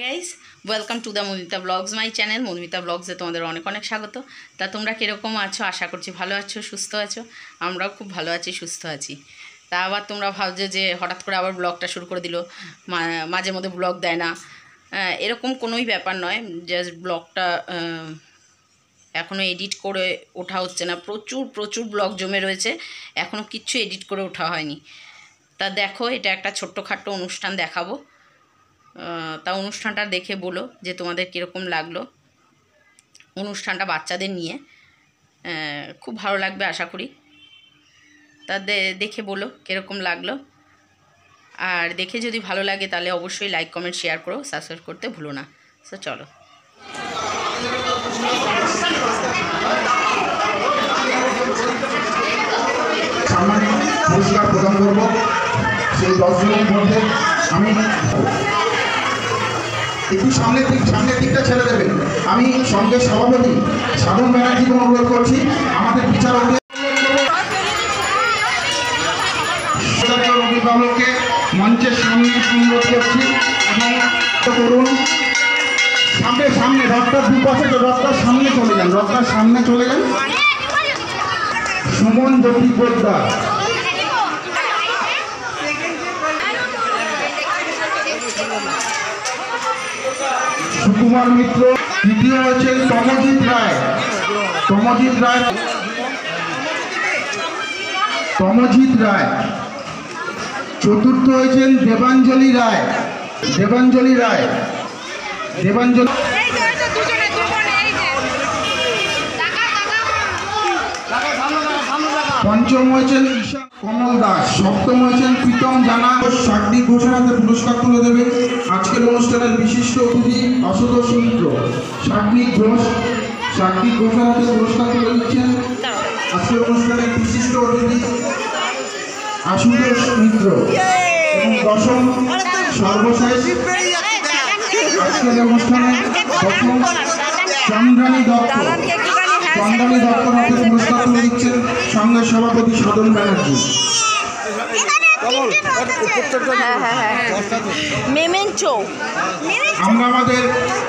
Guys welcome to the Madhumita blogs my channel. Madhumita ব্লগসে তোমাদের অনেক অনেক স্বাগত। তা তোমরা কীরকম আছো? আশা করছি ভালো আছো, সুস্থ আছো। আমরাও খুব ভালো আছি, সুস্থ আছি। তা আবার তোমরা ভাবছো যে হঠাৎ করে আবার ব্লগটা শুরু করে দিল, মাঝে মধ্যে ব্লগ দেয় না। এরকম কোনোই ব্যাপার নয়, জাস্ট ব্লগটা এখনও এডিট করে ওঠা হচ্ছে না। প্রচুর প্রচুর ব্লগ জমে রয়েছে, এখনও কিচ্ছু এডিট করে ওঠা হয়নি। তা দেখো, এটা একটা ছোট্টখাট্টো অনুষ্ঠান দেখাবো। তা অনুষ্ঠানটা দেখে বলো যে তোমাদের কীরকম লাগলো। অনুষ্ঠানটা বাচ্চাদের নিয়ে, খুব ভালো লাগবে আশা করি। তা দেখে বলো কীরকম লাগলো। আর দেখে যদি ভালো লাগে তাহলে অবশ্যই লাইক কমেন্ট শেয়ার করো, সাবস্ক্রাইব করতে ভুলো না। তো চলো। পুরস্কার প্রদান করব। সেই 10 জনের মধ্যে আমি একটু সামনের দিকটা ছেড়ে দেবেন। আমি সঙ্গে সভাপতি সাধন ব্যানার্জিকে অনুরোধ করছি, আমাদের বিচারককে অভিভাবককে মঞ্চের সামনে অনুরোধ করছি এবং করুন। সামনে রথটার দুপাশে, রথটার সামনে চলে যান, সুমন জ্যোতি পোদ্দার, সুকুমার মিত্র, তৃতীয় হয়েছেন তমজিৎ রায়, চতুর্থ হয়েছেন দেবাঞ্জলি রায়, পঞ্চম হয়েছেন ঈশা কমল দাস, সপ্তম হয়েছেন প্রীতম জানা। সার্বিক ঘোষণাতে পুরস্কার তুলে দেবে আজকের অনুষ্ঠানের বিশিষ্ট অতিথি আশুতোষ মিত্র। সার্বিক ঘোষণাতে পুরস্কার তুলে দিচ্ছেন আজকের অনুষ্ঠানের বিশিষ্ট অতিথি আশুতোষ মিত্র। এবং দশম সর্বশেষ আজকের অনুষ্ঠানে দশম চন্দ্রানী দত্ত হাতে পুরস্কার তুলে দিচ্ছেন সঙ্গে সভাপতি সাধন ব্যানার্জি। আমরা আমাদের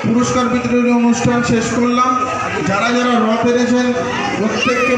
পুরস্কার বিতরণী অনুষ্ঠান শেষ করলাম। যারা রথ এনেছেন প্রত্যেককে